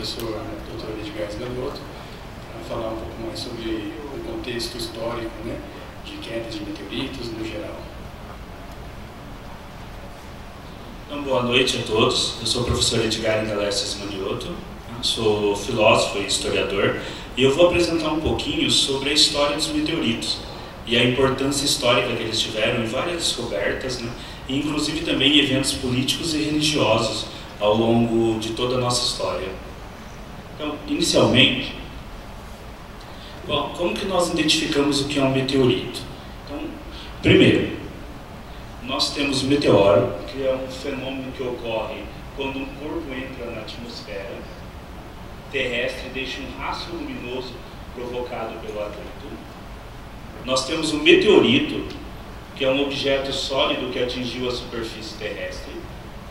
professor Dr. Edgar Esganotto, para falar um pouco mais sobre o contexto histórico, né, de quedas de meteoritos no geral. Então, boa noite a todos. Eu sou o professor Edgar Esganotto, sou filósofo e historiador, e eu vou apresentar um pouquinho sobre a história dos meteoritos e a importância histórica que eles tiveram em várias descobertas, né, e inclusive também em eventos políticos e religiosos ao longo de toda a nossa história. Então, inicialmente, bom, como que nós identificamos o que é um meteorito? Então, primeiro, nós temos o meteoro, que é um fenômeno que ocorre quando um corpo entra na atmosfera terrestre e deixa um rastro luminoso provocado pelo atrito. Nós temos o meteorito, que é um objeto sólido que atingiu a superfície terrestre,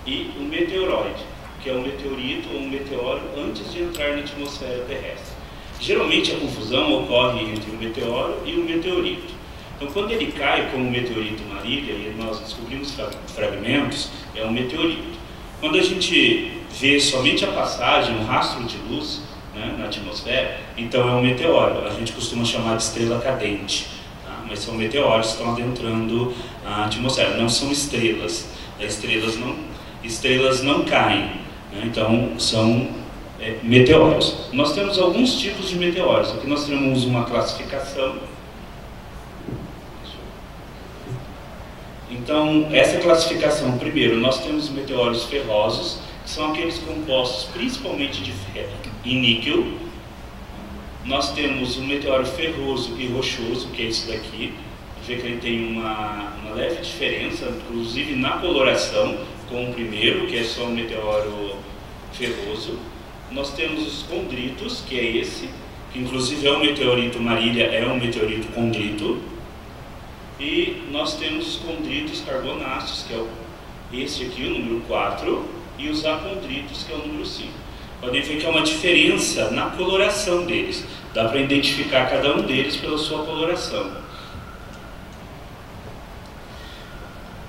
e o meteoroide, que é um meteorito ou um meteoro antes de entrar na atmosfera terrestre. Geralmente a confusão ocorre entre o meteoro e o meteorito. Então, quando ele cai como o meteorito Marília, e nós descobrimos fragmentos, é um meteorito. Quando a gente vê somente a passagem, um rastro de luz, né, na atmosfera, então é um meteoro. A gente costuma chamar de estrela cadente, tá? Mas são meteoros que estão adentrando a atmosfera, não são estrelas. Estrelas não caem, né? Então são meteoros. Nós temos alguns tipos de meteoros. Aqui nós temos uma classificação. Então, essa classificação, primeiro, nós temos meteoros ferrosos, que são aqueles compostos principalmente de ferro e níquel. Nós temos um meteoro ferroso e rochoso, que é esse daqui. Vê que ele tem uma leve diferença, inclusive na coloração, com o primeiro, que é só um meteoro ferroso. Nós temos os condritos, que é esse, que inclusive é um meteorito Marília, é um meteorito condrito. E nós temos os condritos carbonáceos, que é esse aqui, o número 4, e os acondritos, que é o número 5. Podem ver que há uma diferença na coloração deles. Dá para identificar cada um deles pela sua coloração.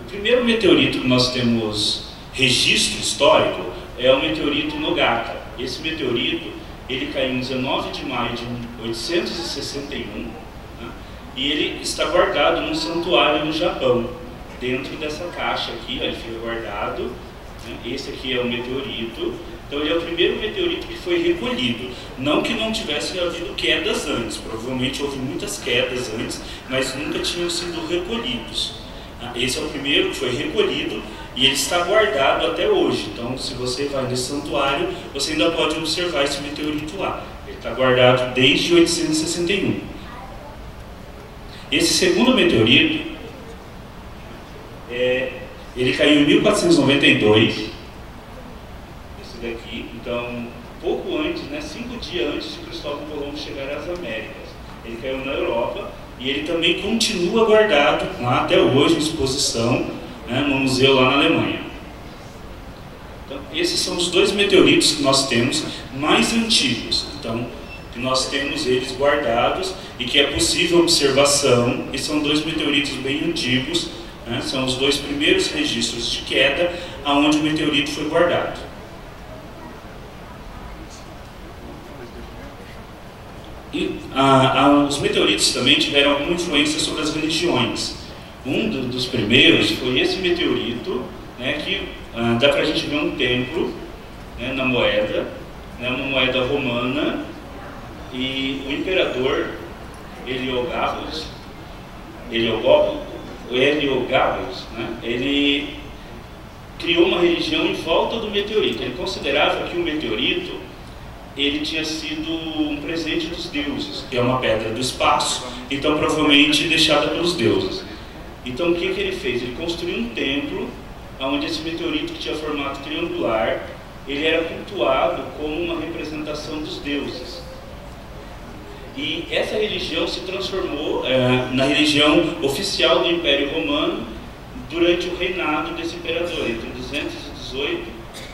O primeiro meteorito que nós temos registro histórico é o meteorito Nogata. Esse meteorito, ele caiu em 19 de maio de 1861, né? E ele está guardado num santuário no Japão. Dentro dessa caixa aqui, ó, ele fica guardado, né? Esse aqui é o meteorito. Então ele é o primeiro meteorito que foi recolhido. Não que não tivesse havido quedas antes, provavelmente houve muitas quedas antes, mas nunca tinham sido recolhidos. Esse é o primeiro que foi recolhido e ele está guardado até hoje. Então, se você vai nesse santuário, você ainda pode observar esse meteorito lá. Ele está guardado desde 1861. Esse segundo meteorito, ele caiu em 1492. Esse daqui, então, pouco antes, né, 5 dias antes de Cristóvão Colombo chegar às Américas. Ele caiu na Europa. E ele também continua guardado lá até hoje em exposição, né, no museu lá na Alemanha. Então, esses são os dois meteoritos que nós temos mais antigos. Então, que nós temos eles guardados e que é possível observação. E são dois meteoritos bem antigos, né, são os dois primeiros registros de queda aonde o meteorito foi guardado. E, os meteoritos também tiveram alguma influência sobre as religiões. Um dos primeiros foi esse meteorito, né, que dá para a gente ver um templo, né, na moeda, né, uma moeda romana, e o imperador Heliogábalus, né, ele criou uma religião em volta do meteorito. Ele considerava que o meteorito ele tinha sido um presente dos deuses, que é uma pedra do espaço, então provavelmente deixada pelos deuses. Então o que ele fez? Ele construiu um templo, onde esse meteorito, que tinha formato triangular, ele era cultuado como uma representação dos deuses. E essa religião se transformou na religião oficial do Império Romano durante o reinado desse imperador, entre 218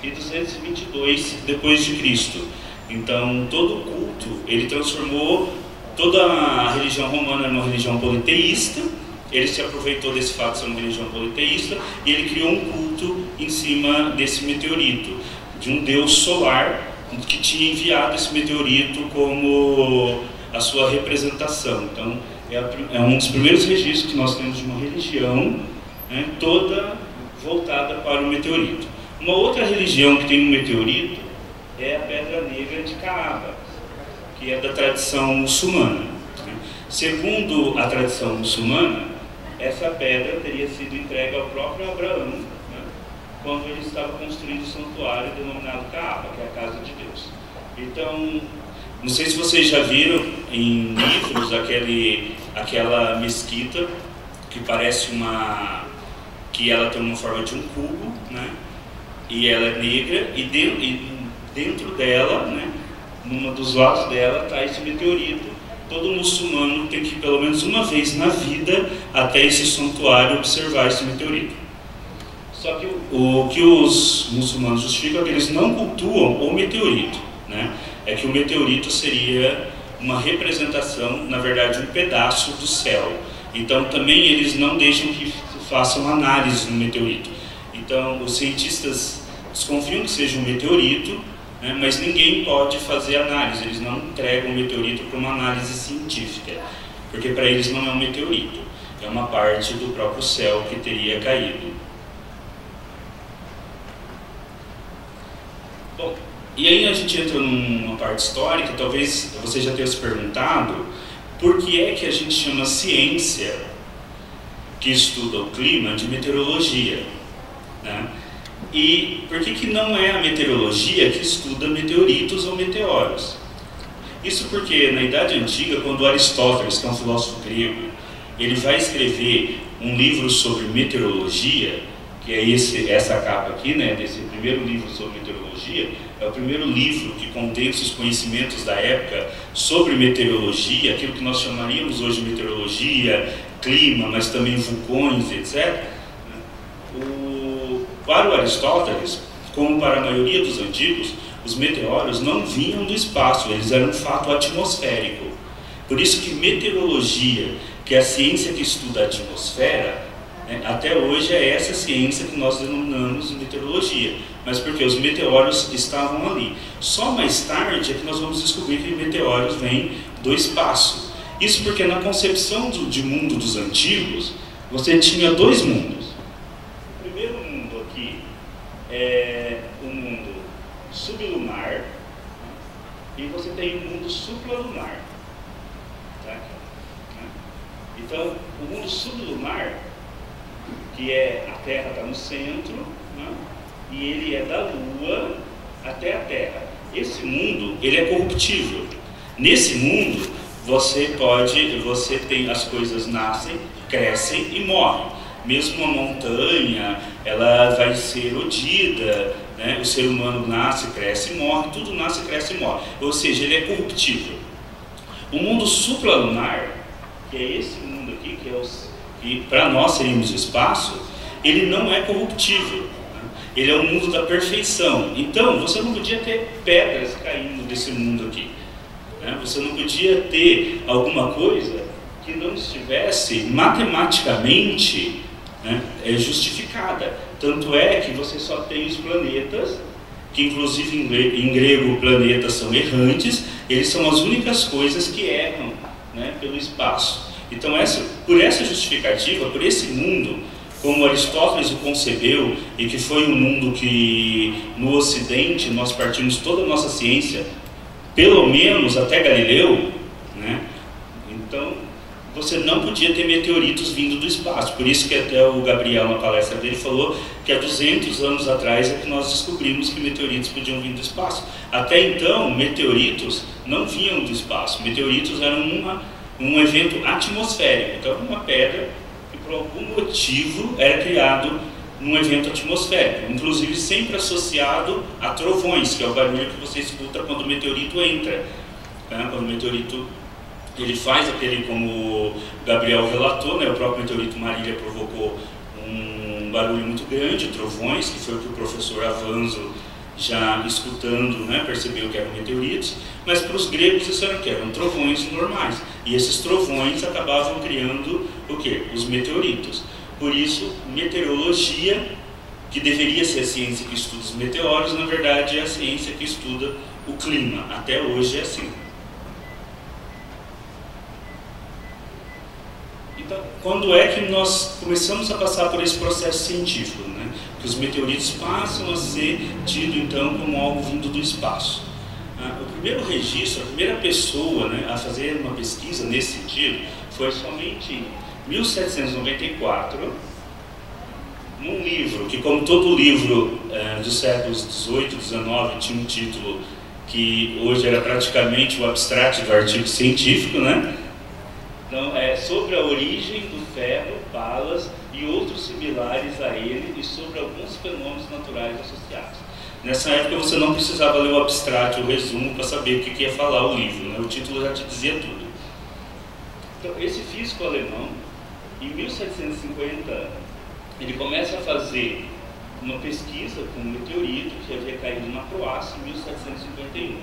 e 222 depois de Cristo. Então, todo o culto, ele transformou toda a religião romana numa religião politeísta. Ele se aproveitou desse fato de ser uma religião politeísta e ele criou um culto em cima desse meteorito, de um deus solar que tinha enviado esse meteorito como a sua representação. Então, é um dos primeiros registros que nós temos de uma religião, né, toda voltada para o meteorito. Uma outra religião que tem um meteorito é a Pedra Negra de Kaaba, que é da tradição muçulmana, né? Segundo a tradição muçulmana, essa pedra teria sido entregue ao próprio Abraão, né, quando ele estava construindo o santuário denominado Kaaba, que é a casa de Deus. Então, não sei se vocês já viram em livros aquela mesquita que parece que ela tem uma forma de um cubo, né? E ela é negra, e dentro dela, né, numa dos lados dela, está esse meteorito. Todo muçulmano tem que ir pelo menos uma vez na vida até esse santuário observar esse meteorito. Só que o que os muçulmanos justificam é que eles não cultuam o meteorito, né? É que o meteorito seria uma representação, na verdade, um pedaço do céu. Então também eles não deixam que façam análise no meteorito. Então os cientistas desconfiam que seja um meteorito, né, mas ninguém pode fazer análise. Eles não entregam o meteorito para uma análise científica, porque para eles não é um meteorito, é uma parte do próprio céu que teria caído. Bom, e aí a gente entra numa parte histórica. Talvez você já tenha se perguntado por que é que a gente chama ciência que estuda o clima de meteorologia, né? E por que não é a meteorologia que estuda meteoritos ou meteoros? Isso porque na Idade Antiga, quando Aristóteles, que é um filósofo grego, ele vai escrever um livro sobre meteorologia, que é essa capa aqui, né, desse primeiro livro sobre meteorologia, é o primeiro livro que condensa os conhecimentos da época sobre meteorologia, aquilo que nós chamaríamos hoje de meteorologia, clima, mas também vulcões, etc. Para o Aristóteles, como para a maioria dos antigos, os meteoros não vinham do espaço, eles eram um fato atmosférico. Por isso que meteorologia, que é a ciência que estuda a atmosfera, né, até hoje é essa ciência que nós denominamos de meteorologia. Mas porque os meteoros estavam ali. Só mais tarde é que nós vamos descobrir que meteoros vêm do espaço. Isso porque na concepção de mundo dos antigos, você tinha dois mundos. O primeiro mundo aqui é o mundo sublunar, e você tem o mundo supralunar. Tá? Então, o mundo sublunar, que é a Terra está no centro, né? E ele é da Lua até a Terra. Esse mundo, ele é corruptível. Nesse mundo, você tem as coisas nascem, crescem e morrem. Mesmo uma montanha, ela vai ser erodida, né? O ser humano nasce, cresce e morre, tudo nasce, cresce e morre. Ou seja, ele é corruptível. O mundo supralunar, que é esse mundo aqui, que para nós seríamos o espaço, ele não é corruptível. Ele é o mundo da perfeição. Então, você não podia ter pedras caindo desse mundo aqui, né? Você não podia ter alguma coisa que não estivesse matematicamente, né, justificada. Tanto é que você só tem os planetas, que inclusive em grego planetas são errantes, eles são as únicas coisas que erram, né, pelo espaço. Então, por essa justificativa, por esse mundo, como Aristóteles o concebeu, e que foi um mundo que no Ocidente nós partimos toda a nossa ciência, pelo menos até Galileu, né? Então você não podia ter meteoritos vindo do espaço. Por isso que até o Gabriel, na palestra dele, falou que há 200 anos atrás é que nós descobrimos que meteoritos podiam vir do espaço. Até então, meteoritos não vinham do espaço. Meteoritos eram um evento atmosférico. Então, uma pedra que por algum motivo era criado num evento atmosférico, inclusive sempre associado a trovões, que é o barulho que você escuta quando o meteorito entra, né? Quando o meteorito ele faz aquele, como o Gabriel relatou, né? O próprio meteorito Marília provocou um barulho muito grande, trovões, que foi o que o professor Avanzo, já escutando, né, percebeu que eram meteoritos, mas para os gregos isso eram trovões normais, e esses trovões acabavam criando o quê? Os meteoritos. Por isso, meteorologia que deveria ser a ciência que estuda os meteoros, na verdade é a ciência que estuda o clima. Até hoje é assim. Então, quando é que nós começamos a passar por esse processo científico, né? Que os meteoritos passam a ser tidos então como algo vindo do espaço. O primeiro registro, a primeira pessoa, né, a fazer uma pesquisa nesse sentido foi somente em 1794, num livro que, como todo livro dos séculos 18 e 19, tinha um título que hoje era praticamente o abstrato do artigo científico, né? Então, é sobre a origem do ferro, balas e outros similares a ele e sobre alguns fenômenos naturais associados. Nessa época você não precisava ler o abstrato, o resumo, para saber o que ia falar o livro, né? O título já te dizia tudo. Então, esse físico alemão, em 1750, ele começa a fazer uma pesquisa com um meteorito que havia caído na Croácia em 1751.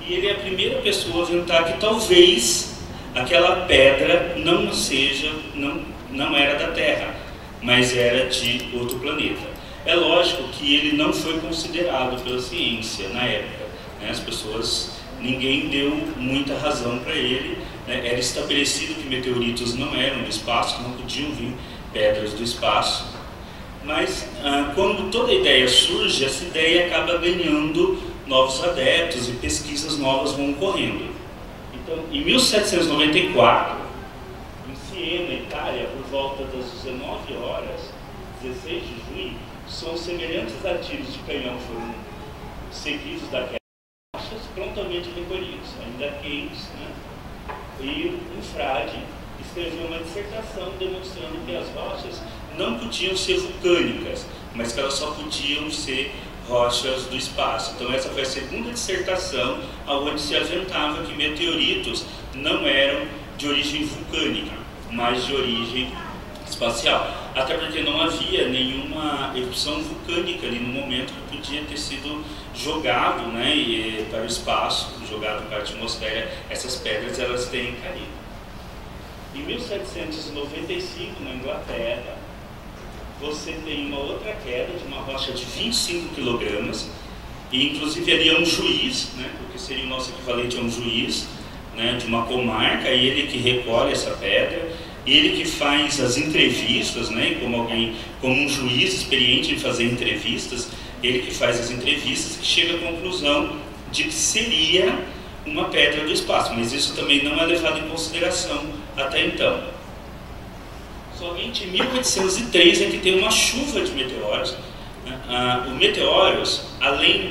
E ele é a primeira pessoa a aventar que talvez aquela pedra não era da Terra, mas era de outro planeta. É lógico que ele não foi considerado pela ciência na época, né? As pessoas, ninguém deu muita razão para ele, né? Era estabelecido que meteoritos não eram do espaço, que não podiam vir pedras do espaço, mas quando toda ideia surge, essa ideia acaba ganhando novos adeptos e pesquisas novas vão ocorrendo. Então, em 1794, em Siena, Itália, por volta das 19 horas, 16 de junho, sons semelhantes a tiros de canhão foram seguidos daquelas rochas, prontamente recolhidos, ainda quentes, né? E um frade escreveu uma dissertação demonstrando que as rochas não podiam ser vulcânicas, mas que elas só podiam ser rochas do espaço. Então essa foi a segunda dissertação onde se aventava que meteoritos não eram de origem vulcânica, mas de origem espacial. Até porque não havia nenhuma erupção vulcânica ali no momento que podia ter sido jogado, né, para o espaço, jogado para a atmosfera, essas pedras elas têm caído. Em 1795, na Inglaterra, você tem uma outra queda de uma rocha de 25 kg, e inclusive ali é um juiz, né, porque seria o nosso equivalente a um juiz, né, de uma comarca, e ele que recolhe essa pedra, ele que faz as entrevistas, né, como um juiz experiente em fazer entrevistas, ele que faz as entrevistas e chega à conclusão de que seria uma pedra do espaço, mas isso também não é levado em consideração até então. Somente em 1803 é que tem uma chuva de meteoros. O meteoros, além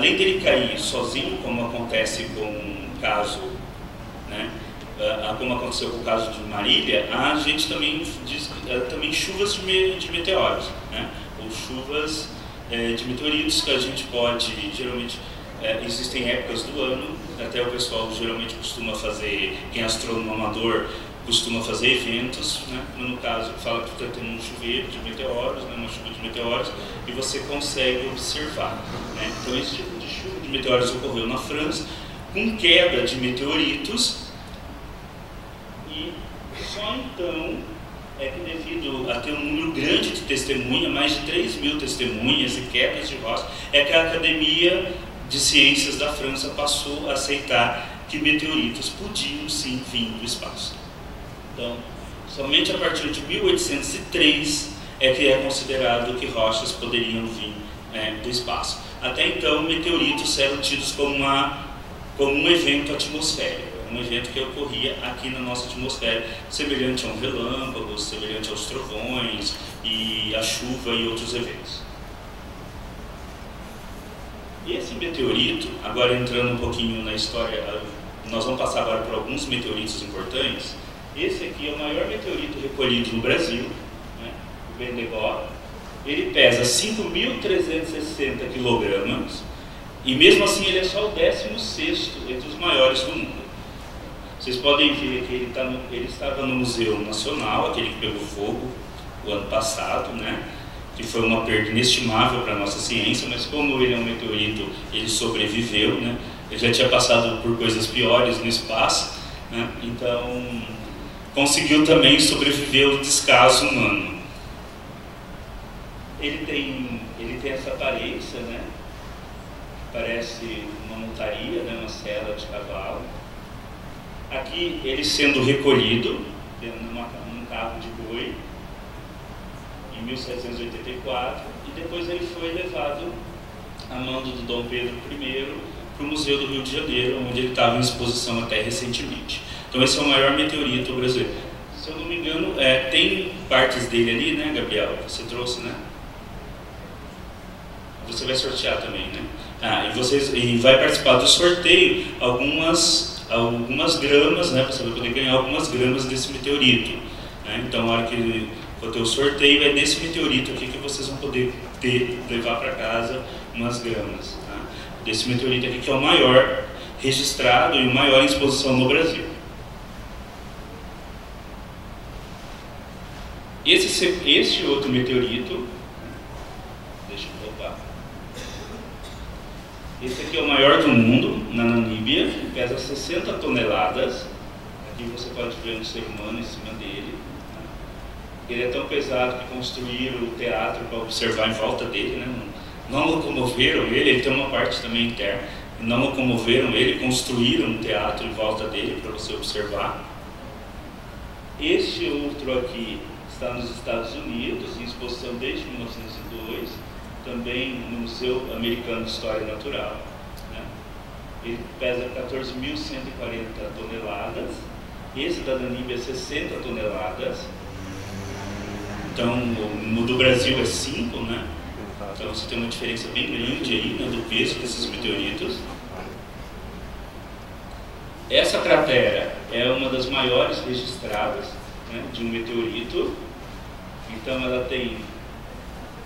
dele cair sozinho, como acontece com o caso, né, como aconteceu com o caso de Marília, a gente também diz também chuvas de meteoros, né, ou chuvas de meteoritos que a gente pode, geralmente, existem épocas do ano, até o pessoal geralmente costuma fazer, quem é astrônomo amador, costuma fazer eventos, né? No caso, fala que está tendo um chuveiro de meteoros, né? Uma chuva de meteoros, e você consegue observar, né? Então esse tipo de chuva de meteoros ocorreu na França, com queda de meteoritos, e só então é que, devido a ter um número grande de testemunhas, mais de 3.000 testemunhas e quedas de rocha, é que a Academia de Ciências da França passou a aceitar que meteoritos podiam sim vir do espaço. Então, somente a partir de 1803 é que é considerado que rochas poderiam vir do espaço. Até então, meteoritos eram tidos como um evento atmosférico, um evento que ocorria aqui na nossa atmosfera, semelhante a um relâmpago, semelhante aos trovões, e a chuva e outros eventos. E esse meteorito, agora entrando um pouquinho na história, nós vamos passar agora por alguns meteoritos importantes. Esse aqui é o maior meteorito recolhido no Brasil, né, o Bendegó. Ele pesa 5.360 kg e mesmo assim ele é só o 16º entre os maiores do mundo. Vocês podem ver que ele estava no Museu Nacional, aquele que pegou fogo o ano passado, né, que foi uma perda inestimável para a nossa ciência, mas como ele é um meteorito, ele sobreviveu, né, ele já tinha passado por coisas piores no espaço, né, então conseguiu também sobreviver ao descaso humano. Ele tem essa aparência, né? Parece uma montaria, né? Uma sela de cavalo. Aqui ele sendo recolhido num carro de boi em 1784, e depois ele foi levado a mando do Dom Pedro I para o Museu do Rio de Janeiro, onde ele estava em exposição até recentemente. Então esse é o maior meteorito brasileiro. Se eu não me engano, tem partes dele ali, né, Gabriel? Você trouxe, né? Você vai sortear também, né? E vai participar do sorteio algumas gramas, né? Você vai poder ganhar algumas gramas desse meteorito, né? Então, na hora que for ter o sorteio, é desse meteorito aqui que vocês vão poder levar para casa umas gramas, tá? Desse meteorito aqui, que é o maior registrado e o maior em exposição no Brasil. Esse outro meteorito, deixa eu voltar. Esse aqui é o maior do mundo, na Namíbia, pesa 60 toneladas. Aqui você pode ver um ser humano em cima dele. Ele é tão pesado que construíram o teatro para observar em volta dele, né? Não locomoveram ele tem uma parte também interna. Não locomoveram ele, construíram um teatro em volta dele para você observar. Este outro aqui está nos Estados Unidos, em exposição desde 1902, também no Museu Americano de História Natural, né? Ele pesa 14.140 toneladas, esse da Namíbia é 60 toneladas, então no do Brasil é 5, né? Então você tem uma diferença bem grande aí, né, do peso desses meteoritos. Essa cratera é uma das maiores registradas, né, de um meteorito. Então ela tem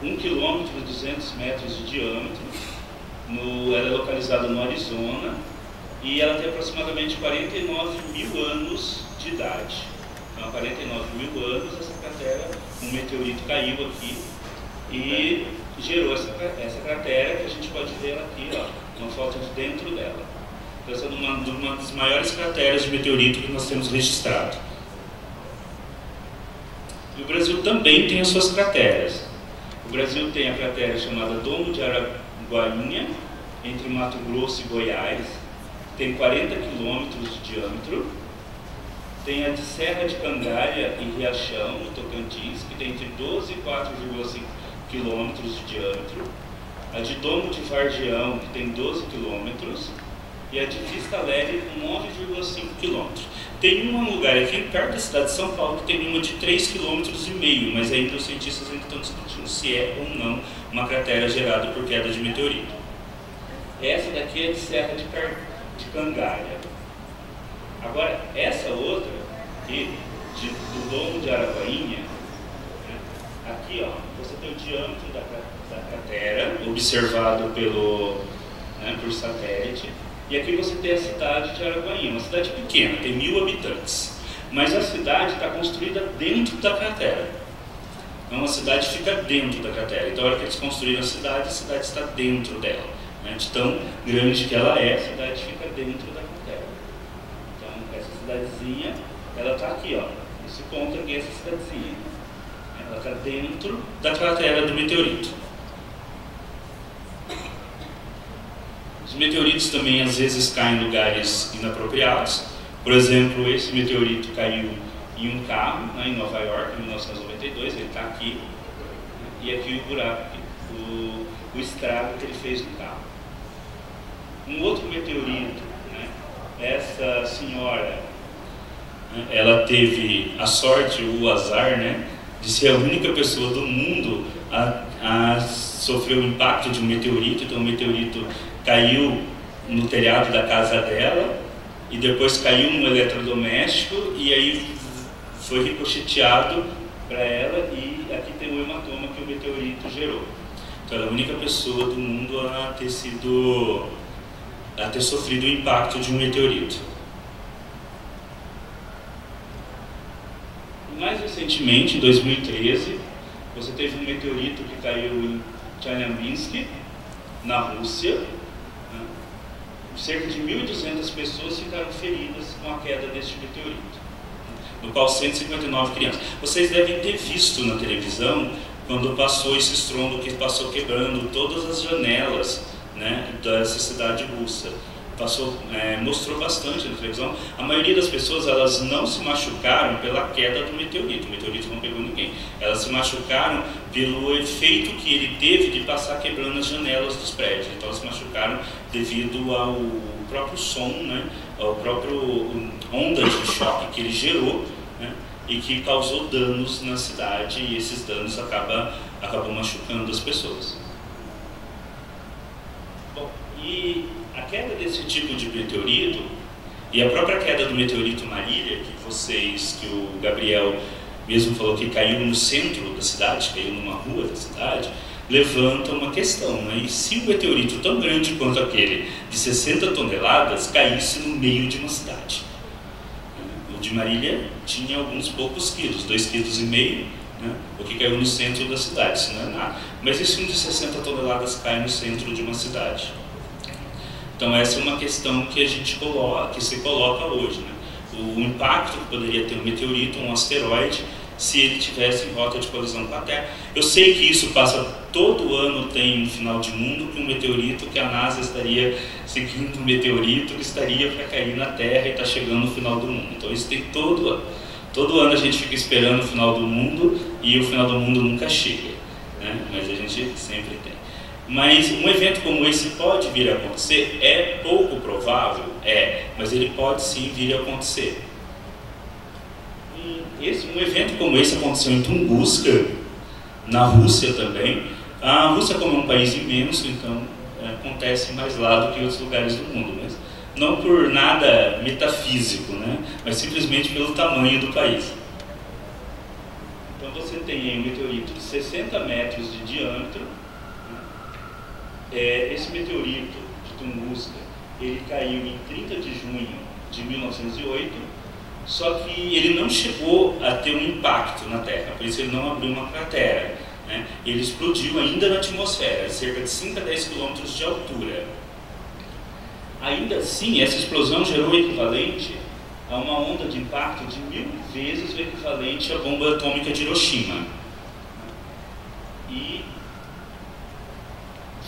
1 km e 200 metros de diâmetro, ela é localizada no Arizona e ela tem aproximadamente 49 mil anos de idade. Então, há 49 mil anos, essa cratera, um meteorito caiu aqui e gerou essa cratera, que a gente pode ver ela aqui, ó, uma foto de dentro dela. Então, essa é uma das maiores crateras de meteorito que nós temos registrado. E o Brasil também tem as suas crateras. O Brasil tem a cratera chamada Domo de Araguainha, entre Mato Grosso e Goiás, tem 40 quilômetros de diâmetro. Tem a de Serra de Cangalha e Riachão, no Tocantins, que tem entre 12 e 4,5 quilômetros de diâmetro. A de Domo de Vargião, que tem 12 quilômetros. E a de Vista Alegre, com 9,5 quilômetros. Tem um lugar aqui perto da cidade de São Paulo que tem uma de 3,5 km, mas ainda os cientistas ainda estão discutindo se é ou não uma cratera gerada por queda de meteorito. Essa daqui é de Serra de Cangalha. Agora, essa outra aqui, do Domo de Araguainha, né, aqui ó, você tem o diâmetro da cratera, observado por satélite. E aqui você tem a cidade de Araguainha, uma cidade pequena, tem 1.000 habitantes. Mas a cidade está construída dentro da cratera. Então a cidade fica dentro da cratera. Então, na hora que eles construíram a cidade está dentro dela, né? De tão grande que ela é, a cidade fica dentro da cratera. Então, essa cidadezinha, ela está aqui, ó. Esse ponto aqui é essa cidadezinha. Ela está dentro da cratera do meteorito. Os meteoritos também às vezes caem em lugares inapropriados. Por exemplo, esse meteorito caiu em um carro, né, em Nova York, em 1992, ele está aqui, né, e aqui o buraco, o estrago que ele fez no carro. Um outro meteorito, né, essa senhora, né, ela teve a sorte, o azar, né, de ser a única pessoa do mundo a sofrer o impacto de um meteorito. Então o meteorito caiu no telhado da casa dela e depois caiu num eletrodoméstico e aí foi ricocheteado para ela, e aqui tem o hematoma que o meteorito gerou. Então ela é a única pessoa do mundo a ter sofrido o impacto de um meteorito. E mais recentemente, em 2013, você teve um meteorito que caiu em Chelyabinsk, na Rússia. Cerca de 1.200 pessoas ficaram feridas com a queda deste meteorito, no qual 159 crianças. Vocês devem ter visto na televisão quando passou esse estrondo que passou quebrando todas as janelas, né, dessa cidade russa. Mostrou bastante na televisão. A maioria das pessoas, elas não se machucaram pela queda do meteorito. O meteorito não pegou ninguém. Elas se machucaram pelo efeito que ele teve de passar quebrando as janelas dos prédios. Então elas se machucaram devido ao próprio som, né, ao próprio onda de choque que ele gerou, né, e que causou danos na cidade, e esses danos acabam machucando as pessoas. Bom, e a queda desse tipo de meteorito, e a própria queda do meteorito Marília, que o Gabriel mesmo falou que caiu no centro da cidade, caiu numa rua da cidade, levanta uma questão, né? E se um meteorito tão grande quanto aquele, de 60 toneladas, caísse no meio de uma cidade? O de Marília tinha alguns poucos quilos, 2,5 kg, né? O que caiu no centro da cidade, isso não é nada. Mas e se um de 60 toneladas cai no centro de uma cidade? Então essa é uma questão que se coloca hoje, né? O impacto que poderia ter um meteorito, um asteroide, se ele tivesse em rota de colisão com a Terra. Eu sei que isso passa, todo ano tem um final de mundo, que um meteorito, que a NASA estaria seguindo um meteorito que estaria para cair na Terra e está chegando no final do mundo. Então isso tem todo ano. Todo ano a gente fica esperando o final do mundo e o final do mundo nunca chega, né? Mas a gente sempre tem. Mas um evento como esse pode vir a acontecer? É pouco provável? É, mas ele pode sim vir a acontecer. Um evento como esse aconteceu em Tunguska, na Rússia também. A Rússia, como é um país imenso, então acontece mais lá do que em outros lugares do mundo, mas não por nada metafísico, né? Mas simplesmente pelo tamanho do país. Então você tem aí um meteorito de 60 metros de diâmetro. Esse meteorito de Tunguska, ele caiu em 30 de junho de 1908, só que ele não chegou a ter um impacto na Terra, por isso ele não abriu uma cratera, né? Ele explodiu ainda na atmosfera, cerca de 5 a 10 km de altura. Ainda assim, essa explosão gerou o equivalente a uma onda de impacto de 1000 vezes o equivalente à bomba atômica de Hiroshima. E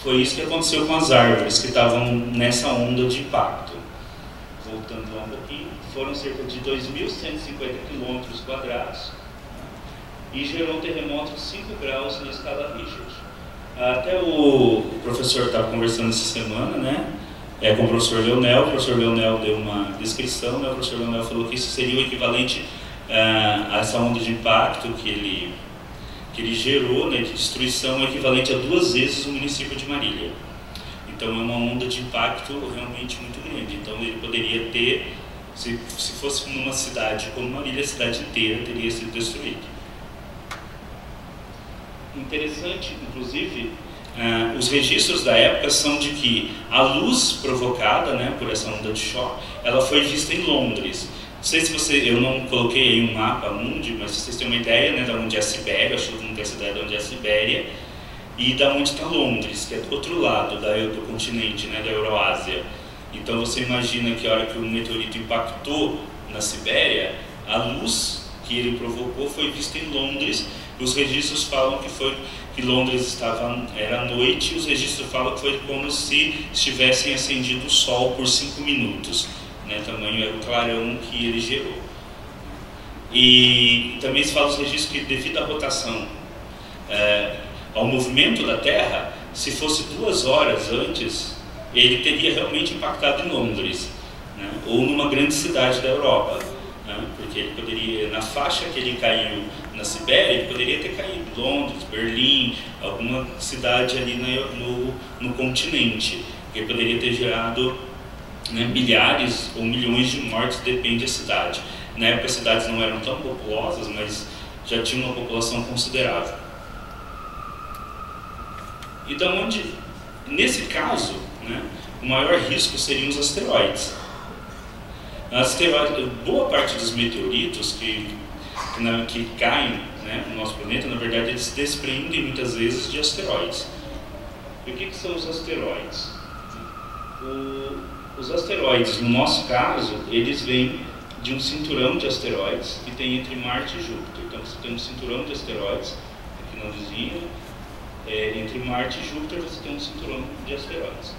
foi isso que aconteceu com as árvores que estavam nessa onda de impacto. Voltando lá um pouquinho, foram cerca de 2.150 km² e gerou um terremoto de 5 graus na escala Richter. Até o professor estava conversando essa semana, né, com o professor Leonel. O professor Leonel deu uma descrição, né, o professor Leonel falou que isso seria o equivalente a essa onda de impacto que ele gerou, né, de destruição, equivalente a 2 vezes o município de Marília. Então é uma onda de impacto realmente muito grande. Então ele poderia ter, se fosse numa cidade como Marília, a cidade inteira teria sido destruída. Interessante, inclusive, os registros da época são de que a luz provocada, né, por essa onda de choque, ela foi vista em Londres. Não sei se eu não coloquei aí um mapa mundi, mas vocês têm uma ideia, né, de onde é a Sibéria, acho que todo mundo tem essa ideia de onde é a Sibéria, e da onde está Londres, que é do outro lado do continente, né, da Euroásia. Então você imagina que a hora que o meteorito impactou na Sibéria, a luz que ele provocou foi vista em Londres. Os registros falam que Londres era noite, e os registros falam que foi como se estivessem acendido o sol por 5 minutos. Né, tamanho era o clarão que ele gerou. E também se fala nos registros que, devido à rotação, ao movimento da Terra, se fosse 2 horas antes, ele teria realmente impactado em Londres, né, ou numa grande cidade da Europa, né, porque ele poderia, na faixa que ele caiu na Sibéria, ele poderia ter caído em Londres, Berlim, alguma cidade ali no continente, que poderia ter gerado, né, milhares ou milhões de mortes, depende da cidade. Na época as cidades não eram tão populosas, mas já tinha uma população considerável. E da onde, nesse caso, né, o maior risco seriam os asteroides. Boa parte dos meteoritos que caem, né, no nosso planeta, na verdade, eles se desprendem muitas vezes de asteroides. E o que são os asteroides? Os asteroides, no nosso caso, eles vêm de um cinturão de asteroides que tem entre Marte e Júpiter. Então você tem um cinturão de asteroides aqui finalzinho, entre Marte e Júpiter você tem um cinturão de asteroides.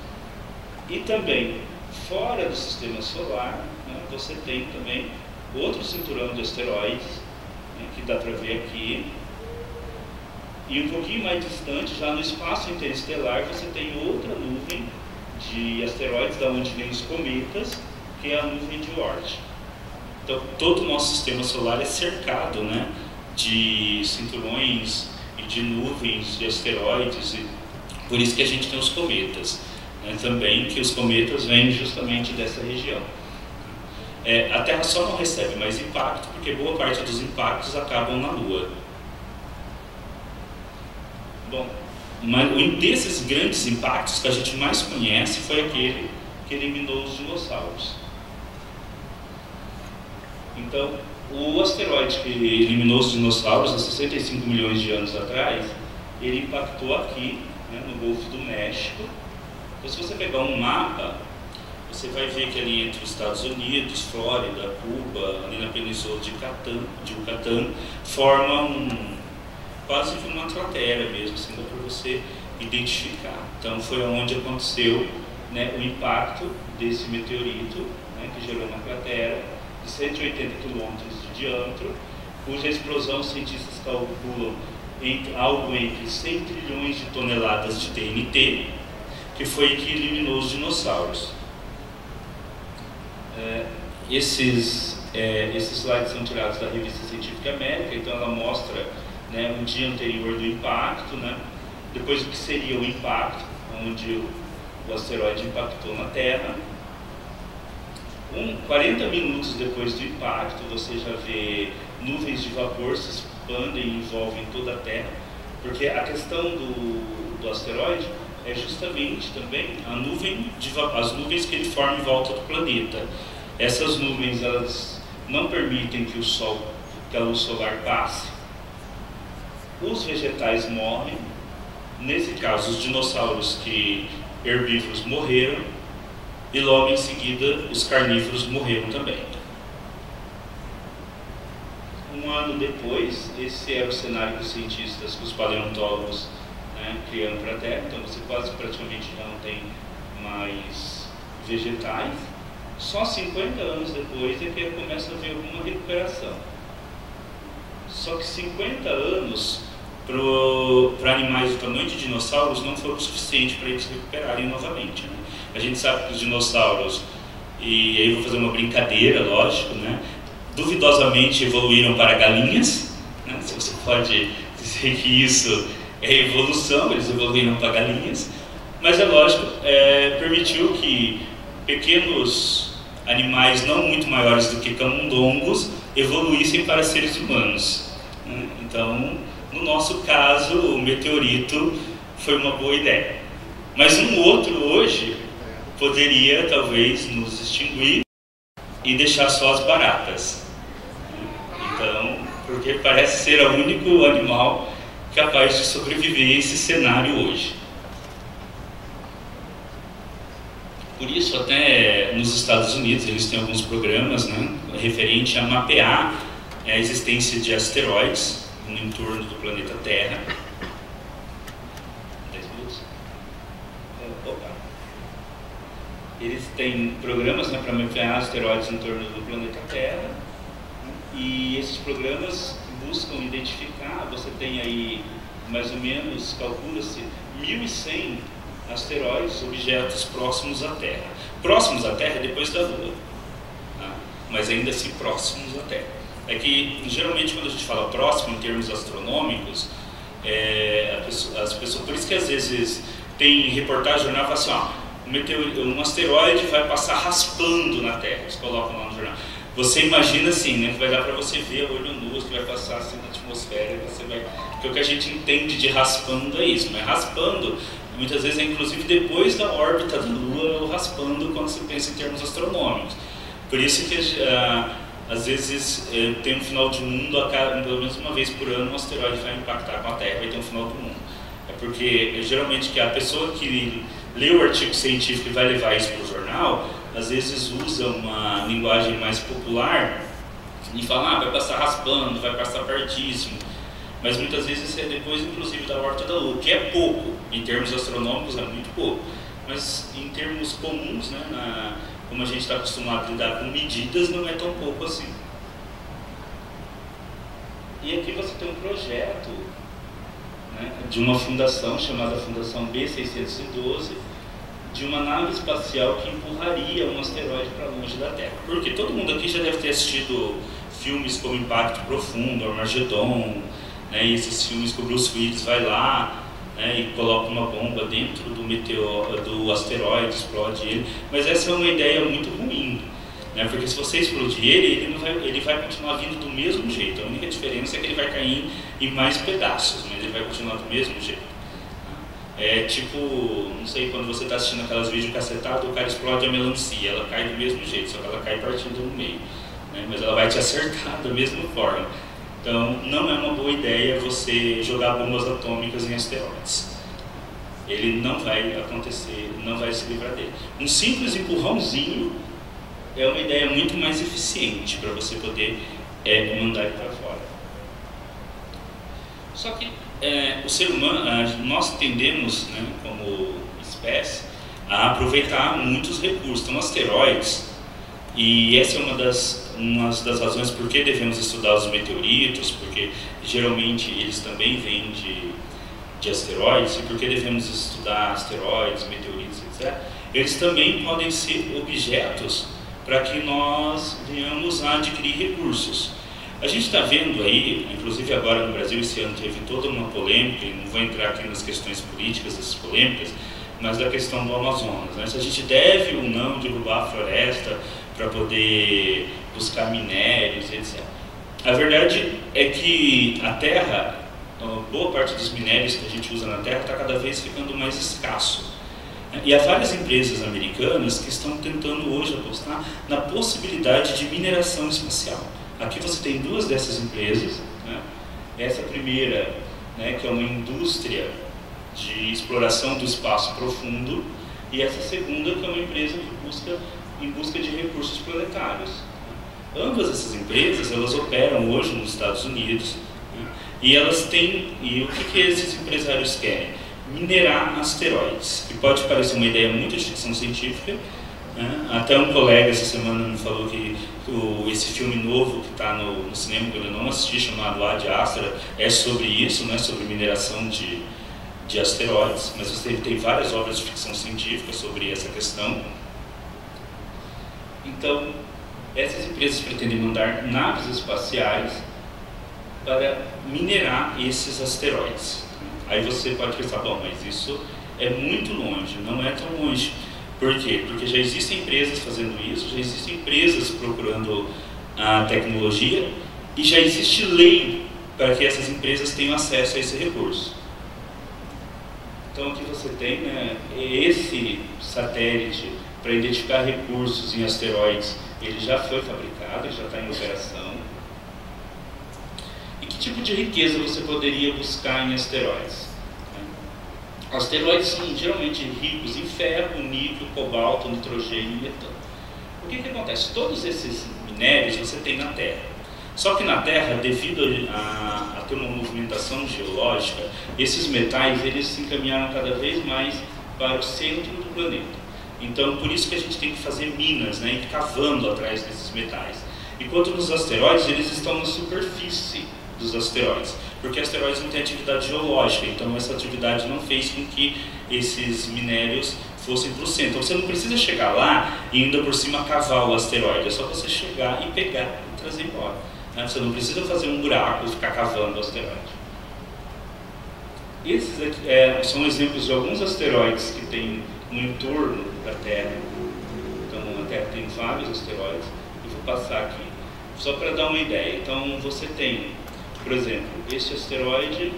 E também, fora do sistema solar, né, você tem também outro cinturão de asteroides, né, que dá para ver aqui. E um pouquinho mais distante, já no espaço interestelar, você tem outra nuvem de asteroides, da onde vêm os cometas, que é a nuvem de Oort. Então, todo o nosso sistema solar é cercado, né, de cinturões e de nuvens de asteroides, e por isso que a gente tem os cometas, né, também, que os cometas vêm justamente dessa região. A Terra só não recebe mais impacto, porque boa parte dos impactos acabam na Lua. Bom, mas um desses grandes impactos que a gente mais conhece foi aquele que eliminou os dinossauros. Então, o asteroide que eliminou os dinossauros há 65 milhões de anos atrás, ele impactou aqui, né, no Golfo do México. Então, se você pegar um mapa, você vai ver que ali entre os Estados Unidos, Flórida, Cuba, ali na Península de Yucatán, forma quase que uma cratera mesmo, assim, dá para você identificar. Então foi onde aconteceu, né, o impacto desse meteorito, né, que gerou uma cratera de 180 quilômetros de diâmetro, cuja explosão cientistas calculam algo entre 100 trilhões de toneladas de TNT, que foi que eliminou os dinossauros. Esses slides são tirados da revista Científica América, então ela mostra, né, um dia anterior do impacto, né, depois o que seria o impacto, onde o asteroide impactou na Terra. 40 minutos depois do impacto, você já vê nuvens de vapor se expandem e envolvem toda a Terra, porque a questão do asteroide é justamente também as nuvens que ele forma em volta do planeta. Essas nuvens, elas não permitem que a luz solar passe. Os vegetais morrem, nesse caso os dinossauros herbívoros morreram, e logo em seguida os carnívoros morreram também. Um ano depois, esse era o cenário dos cientistas, que os paleontólogos, né, criando para a Terra. Então você quase praticamente já não tem mais vegetais. Só 50 anos depois é que começa a haver alguma recuperação. Só que 50 anos para animais do tamanho de dinossauros não foram suficiente para eles se recuperarem novamente, né? A gente sabe que os dinossauros, e aí eu vou fazer uma brincadeira, lógico, né, duvidosamente evoluíram para galinhas, né? Se você pode dizer que isso é evolução, eles evoluíram para galinhas, mas é lógico, permitiu que pequenos animais não muito maiores do que camundongos evoluíssem para seres humanos, né? Então, no nosso caso, o meteorito foi uma boa ideia. Mas um outro hoje poderia talvez nos extinguir e deixar só as baratas. Então, porque parece ser o único animal capaz de sobreviver a esse cenário hoje. Por isso, até nos Estados Unidos, eles têm alguns programas, né, referente a mapear a existência de asteroides no entorno do planeta Terra. 10 minutos. Eles têm programas, né, para mapear asteroides em torno do planeta Terra, e esses programas buscam identificar, você tem aí mais ou menos, calcula-se 1.100 asteroides, objetos próximos à Terra. Próximos à Terra depois da Lua, tá? Mas ainda assim próximos à Terra. É que geralmente quando a gente fala próximo em termos astronômicos, as pessoas, por isso que às vezes tem reportagem no jornal que fala assim, um asteroide vai passar raspando na Terra, eles colocam lá no jornal. Você imagina assim, né, que vai dar para você ver a olho nu, que vai passar assim na atmosfera, você vai... Porque o que a gente entende de raspando é isso, mas raspando muitas vezes é inclusive depois da órbita da Lua, ou raspando quando você pensa em termos astronômicos. Por isso que às vezes tem um final de mundo, pelo menos uma vez por ano um asteroide vai impactar com a Terra, vai ter um final do mundo. É porque geralmente que a pessoa que lê o artigo científico e vai levar isso para o jornal, às vezes usa uma linguagem mais popular e fala, vai passar raspando, vai passar pertíssimo. mas muitas vezes isso é depois, inclusive, da órbita da Lua, que é pouco, em termos astronômicos é muito pouco, mas em termos comuns, né, como a gente está acostumado a lidar com medidas, não é tão pouco assim. E aqui você tem um projeto, né, de uma fundação chamada Fundação B612, de uma nave espacial que empurraria um asteroide para longe da Terra. Porque todo mundo aqui já deve ter assistido filmes como Impacto Profundo, Armagedon, né, e esses filmes que o Bruce Willis vai lá, né, e coloca uma bomba dentro do asteroide, explode ele. Mas essa é uma ideia muito ruim, né, porque se você explodir ele vai continuar vindo do mesmo jeito. A única diferença é que ele vai cair em mais pedaços, mas ele vai continuar do mesmo jeito. É tipo, não sei, quando você está assistindo aquelas videocassetadas, o cara explode a melancia, ela cai do mesmo jeito, só que ela cai partindo no meio, né? Mas ela vai te acertar da mesma forma. Então, não é uma boa ideia você jogar bombas atômicas em asteroides. Ele não vai acontecer, não vai se livrar dele. Um simples empurrãozinho é uma ideia muito mais eficiente para você poder mandar ele para fora. Só que o ser humano, nós tendemos, né, como espécie, a aproveitar muitos recursos. Então, asteroides, e essa é uma das razões por que devemos estudar os meteoritos, porque geralmente eles também vêm de asteroides, e por que devemos estudar asteroides, meteoritos, etc. Eles também podem ser objetos para que nós venhamos a adquirir recursos. A gente está vendo aí, inclusive agora no Brasil, esse ano teve toda uma polêmica, e não vou entrar aqui nas questões políticas dessas polêmicas, mas da questão do Amazonas, né? Se a gente deve ou não derrubar a floresta para poder buscar minérios, etc. A verdade é que a Terra, boa parte dos minérios que a gente usa na Terra está cada vez ficando mais escasso. E há várias empresas americanas que estão tentando hoje apostar na possibilidade de mineração espacial. Aqui você tem duas dessas empresas, né? Essa primeira, né, que é uma indústria de exploração do espaço profundo, e essa segunda, que é uma empresa em busca de recursos planetários. Ambas essas empresas, elas operam hoje nos Estados Unidos, né? E elas têm, e o que esses empresários querem? Minerar asteroides, que pode parecer uma ideia muito de ficção científica, né? Até um colega essa semana me falou que esse filme novo que está no cinema, que eu não assisti, chamado Ad Astra, é sobre isso, né? Sobre mineração de asteroides, mas você tem várias obras de ficção científica sobre essa questão. Então, essas empresas pretendem mandar naves espaciais para minerar esses asteroides. Aí você pode pensar, bom, mas isso é muito longe. Não é tão longe. Por quê? Porque já existem empresas fazendo isso, já existem empresas procurando a tecnologia e já existe lei para que essas empresas tenham acesso a esse recurso. Então, o que você tem, né, esse satélite para identificar recursos em asteroides, ele já foi fabricado, ele já está em operação. E que tipo de riqueza você poderia buscar em asteroides? Asteroides são geralmente ricos em ferro, níquel, cobalto, nitrogênio e metano. O que acontece? Todos esses minérios você tem na Terra. Só que na Terra, devido a ter uma movimentação geológica, esses metais eles se encaminharam cada vez mais para o centro do planeta. Então, por isso que a gente tem que fazer minas, né, e cavando atrás desses metais. Enquanto nos asteroides, eles estão na superfície dos asteroides, porque asteroides não têm atividade geológica, então essa atividade não fez com que esses minérios fossem para o centro. Então você não precisa chegar lá e ainda por cima cavar o asteroide, é só você chegar e pegar e trazer embora, né? Você não precisa fazer um buraco e ficar cavando o asteroide. Esses aqui, são exemplos de alguns asteroides que têm no entorno da Terra. Então a Terra tem vários asteroides, eu vou passar aqui só para dar uma ideia. Então você tem, por exemplo, este asteroide,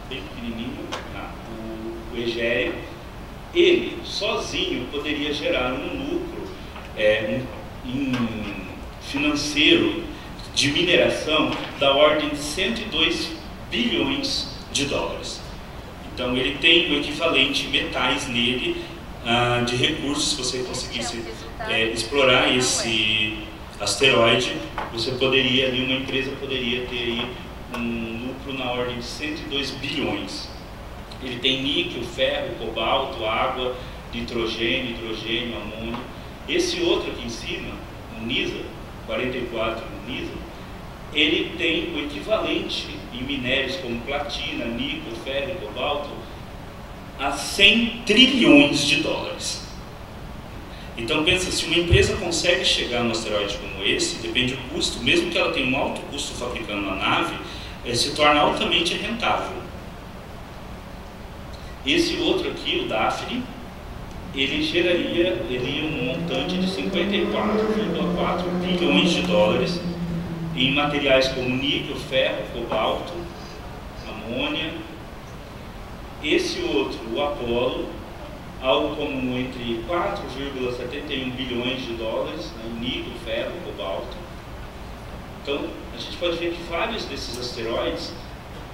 bem pequenininho, o Egério, ele sozinho poderia gerar um lucro financeiro de mineração da ordem de 102 bilhões de dólares. Então ele tem o equivalente em metais nele de recursos, se você conseguisse explorar asteroide, você poderia ali, uma empresa poderia ter aí um lucro na ordem de 102 bilhões. Ele tem níquel, ferro, cobalto, água, nitrogênio, hidrogênio, amônio. Esse outro aqui em cima, o NISA, 44 NISA, ele tem o equivalente em minérios como platina, níquel, ferro e cobalto a 100 trilhões de dólares. Então pensa, se uma empresa consegue chegar num asteroide como esse, depende do custo, mesmo que ela tenha um alto custo fabricando a nave, se torna altamente rentável. Esse outro aqui, o Daphne, ele geraria um montante de 54,4 bilhões de dólares em materiais como níquel, ferro, cobalto, amônia. Esse outro, o Apollo, algo como entre 4,71 bilhões de dólares, né, em níquel, ferro, cobalto. Então, a gente pode ver que vários desses asteroides,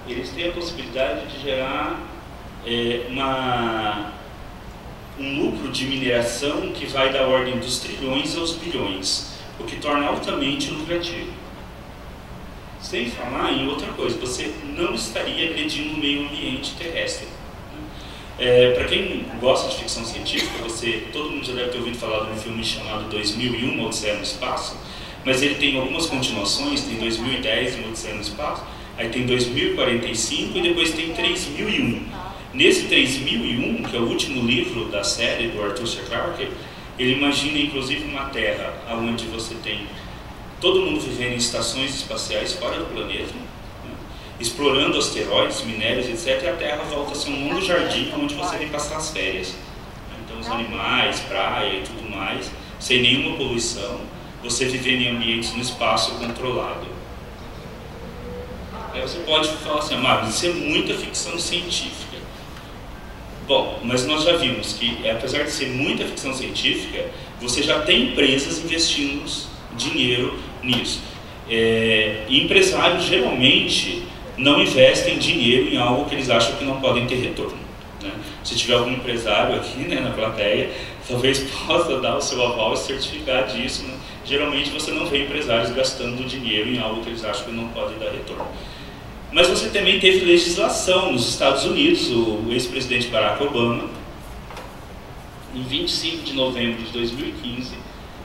eles têm a possibilidade de gerar um lucro de mineração que vai da ordem dos trilhões aos bilhões, o que torna altamente lucrativo. Sem falar em outra coisa, você não estaria agredindo o meio ambiente terrestre. Para quem gosta de ficção científica, todo mundo já deve ter ouvido falar de um filme chamado 2001, Uma Odisseia no Espaço, mas ele tem algumas continuações, tem 2010, Uma Odisseia no Espaço, aí tem 2045 e depois tem 3001. Nesse 3001, que é o último livro da série do Arthur C. Clarke, ele imagina inclusive uma Terra onde você tem todo mundo vivendo em estações espaciais fora do planeta, né, explorando asteroides, minérios, etc. E a Terra volta a ser um longo jardim onde você vem passar as férias. Então os animais, praia e tudo mais, sem nenhuma poluição, você vivendo em ambientes no espaço controlado. Aí você pode falar assim, mas isso é muita ficção científica. Bom, mas nós já vimos que, apesar de ser muita ficção científica, você já tem empresas investindo dinheiro nisso. E empresários geralmente não investem dinheiro em algo que eles acham que não podem ter retorno, né? Se tiver algum empresário aqui, né, na plateia, talvez possa dar o seu aval e certificar disso, né? Geralmente você não vê empresários gastando dinheiro em algo que eles acham que não podem dar retorno. Mas você também teve legislação nos Estados Unidos, o ex-presidente Barack Obama, em 25 de novembro de 2015,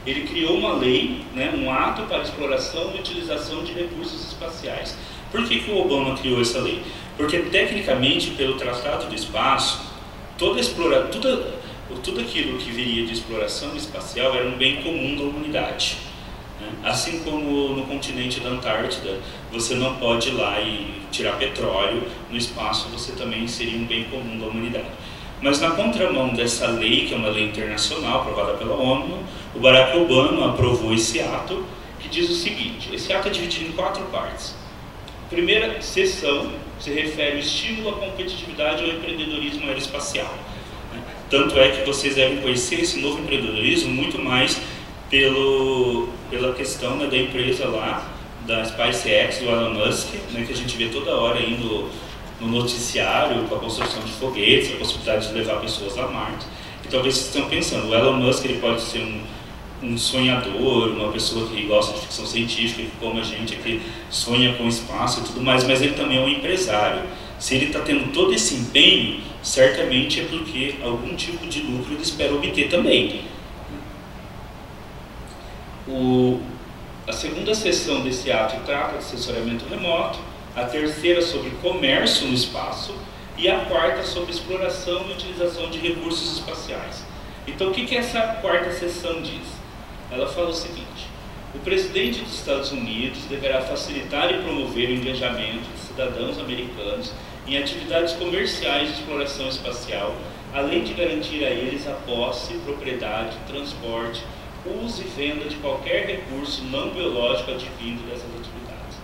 ele criou uma lei, né, um ato para exploração e utilização de recursos espaciais. Por que o Obama criou essa lei? Porque, tecnicamente, pelo Tratado do Espaço, tudo aquilo que viria de exploração espacial era um bem comum da humanidade. Assim como no continente da Antártida, você não pode ir lá e tirar petróleo, no espaço você também seria um bem comum da humanidade. Mas na contramão dessa lei, que é uma lei internacional aprovada pela ONU, o Barack Obama aprovou esse ato, que diz o seguinte: esse ato é dividido em 4 partes. A primeira seção se refere ao estímulo à competitividade ao empreendedorismo aeroespacial. Tanto é que vocês devem conhecer esse novo empreendedorismo muito mais pela questão, né, da empresa lá, da SpaceX, do Elon Musk, né, que a gente vê toda hora aí no noticiário, com a construção de foguetes, a possibilidade de levar pessoas a Marte. E talvez vocês estejam pensando, o Elon Musk ele pode ser um sonhador, uma pessoa que gosta de ficção científica, como a gente aqui sonha com espaço e tudo mais, mas ele também é um empresário. Se ele está tendo todo esse empenho, certamente é porque algum tipo de lucro ele espera obter também. A segunda seção desse ato trata de assessoramento remoto, a terceira sobre comércio no espaço e a quarta sobre exploração e utilização de recursos espaciais. Então, o que essa quarta seção diz? Ela fala o seguinte: o presidente dos Estados Unidos deverá facilitar e promover o engajamento de cidadãos americanos em atividades comerciais de exploração espacial, além de garantir a eles a posse, propriedade, transporte, uso e venda de qualquer recurso não biológico advindo dessas atividades.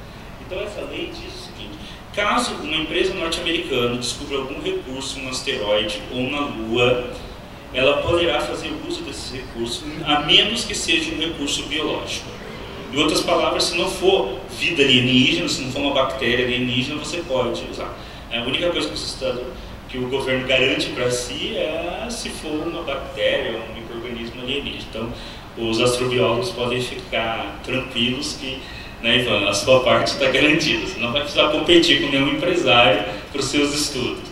Então essa lei diz o seguinte: caso uma empresa norte-americana descubra algum recurso no asteroide ou na Lua, ela poderá fazer uso desses recursos, a menos que seja um recurso biológico. Em outras palavras, se não for vida alienígena, se não for uma bactéria alienígena, você pode usar. A única coisa que o governo garante para si é se for uma bactéria ou um micro-organismo alienígena. Então, os astrobiólogos podem ficar tranquilos que, né, Ivan, a sua parte está garantida. Você não vai precisar competir com nenhum empresário para os seus estudos.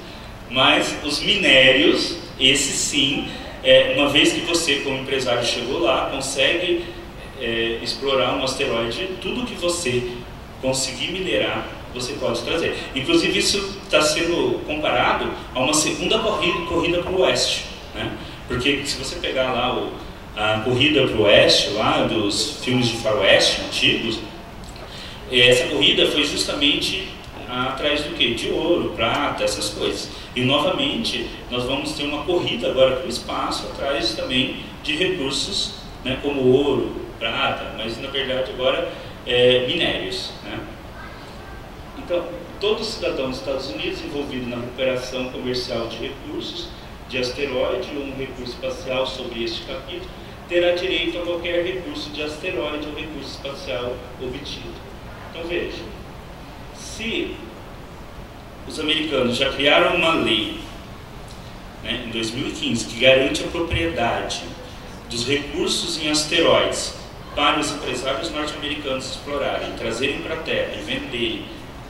Mas os minérios, esses sim, uma vez que você, como empresário, chegou lá, consegue explorar um asteroide, tudo que você conseguir minerar, você pode trazer. Inclusive, isso está sendo comparado a uma segunda corrida para o oeste, né? Porque se você pegar lá a corrida para o oeste, lá dos filmes de faroeste antigos, essa corrida foi justamente atrás do quê? De ouro, prata, essas coisas. E novamente, nós vamos ter uma corrida agora para o espaço, atrás também de recursos, né, como ouro, prata, mas na verdade agora minérios, né? Então, todo cidadão dos Estados Unidos envolvido na recuperação comercial de recursos, de asteroide ou um recurso espacial sobre este capítulo, terá direito a qualquer recurso de asteroide ou recurso espacial obtido. Então veja, se os americanos já criaram uma lei, né, em 2015, que garante a propriedade dos recursos em asteroides para os empresários norte-americanos explorarem, trazerem para a Terra e venderem,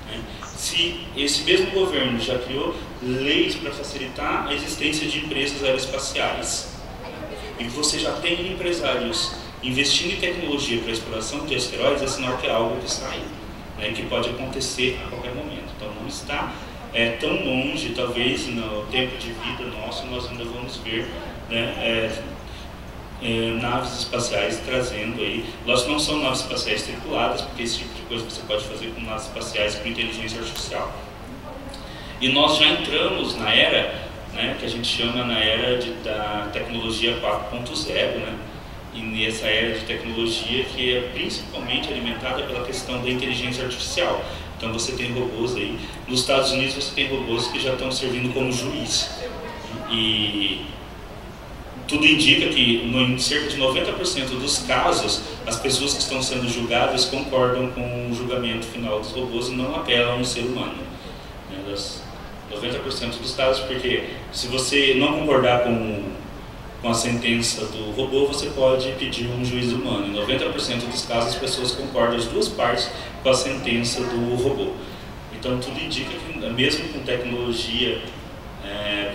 né, se esse mesmo governo já criou leis para facilitar a existência de empresas aeroespaciais, e você já tem empresários investindo em tecnologia para a exploração de asteroides, é sinal que é algo que está aí, né, que pode acontecer a qualquer momento. Então não está tão longe, talvez no tempo de vida nosso nós ainda vamos ver, né, naves espaciais trazendo aí. Lógico que não são naves espaciais tripuladas, porque esse tipo de coisa você pode fazer com naves espaciais com inteligência artificial. E nós já entramos na era, né, que a gente chama na era da tecnologia 4.0, né? E nessa era de tecnologia que é principalmente alimentada pela questão da inteligência artificial. Então você tem robôs aí, nos Estados Unidos você tem robôs que já estão servindo como juiz. E tudo indica que em cerca de 90% dos casos, as pessoas que estão sendo julgadas concordam com o julgamento final dos robôs e não apelam a um ser humano. 90% dos casos, porque se você não concordar com a sentença do robô, você pode pedir um juiz humano. Em 90% dos casos, as pessoas concordam as duas partes com a sentença do robô. Então, tudo indica que, mesmo com tecnologia,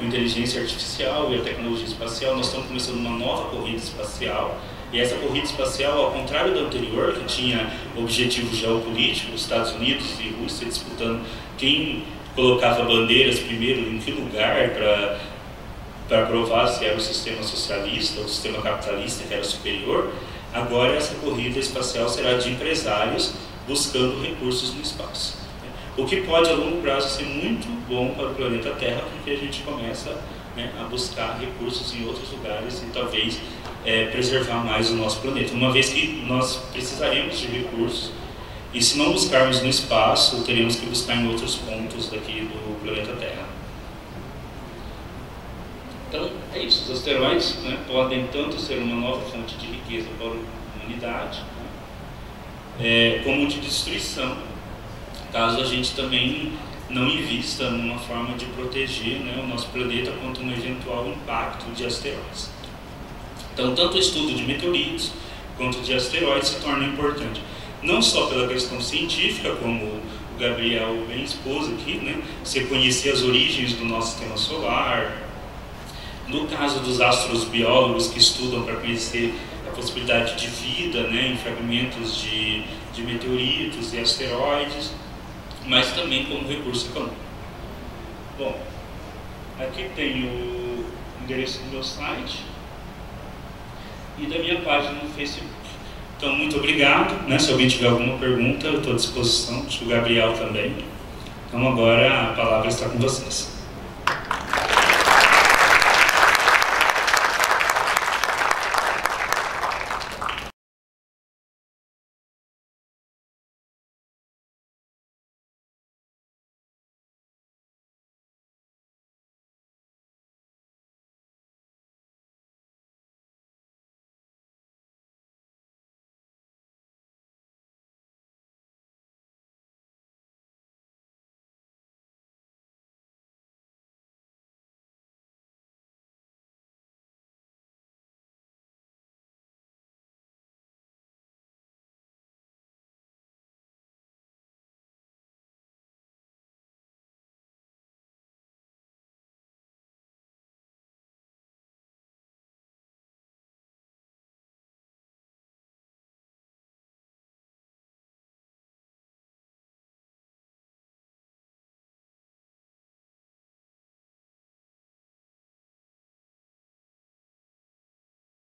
com inteligência artificial e a tecnologia espacial, nós estamos começando uma nova corrida espacial. E essa corrida espacial, ao contrário da anterior, que tinha objetivos geopolíticos, Estados Unidos e Rússia disputando quem colocava bandeiras primeiro em que lugar para provar se era o sistema socialista ou o sistema capitalista que era superior, agora essa corrida espacial será de empresários buscando recursos no espaço. O que pode a longo prazo ser muito bom para o planeta Terra, porque a gente começa, né, a buscar recursos em outros lugares e talvez preservar mais o nosso planeta, uma vez que nós precisaremos de recursos. E se não buscarmos no espaço, teremos que buscar em outros pontos daqui do planeta Terra. Então, é isso. Os asteroides, né, podem tanto ser uma nova fonte de riqueza para a humanidade, né, como de destruição, caso a gente também não invista numa forma de proteger, né, o nosso planeta contra um eventual impacto de asteroides. Então, tanto o estudo de meteoritos quanto de asteroides se torna importante. Não só pela questão científica, como o Gabriel bem expôs aqui, né? Você conhecer as origens do nosso sistema solar. No caso dos astrobiólogos que estudam para conhecer a possibilidade de vida, né, em fragmentos de meteoritos e asteroides, mas também como recurso econômico. Bom, aqui tem o endereço do meu site e da minha página no Facebook. Então, muito obrigado, né? Se alguém tiver alguma pergunta, eu estou à disposição, acho que o Gabriel também. Então, agora a palavra está com vocês.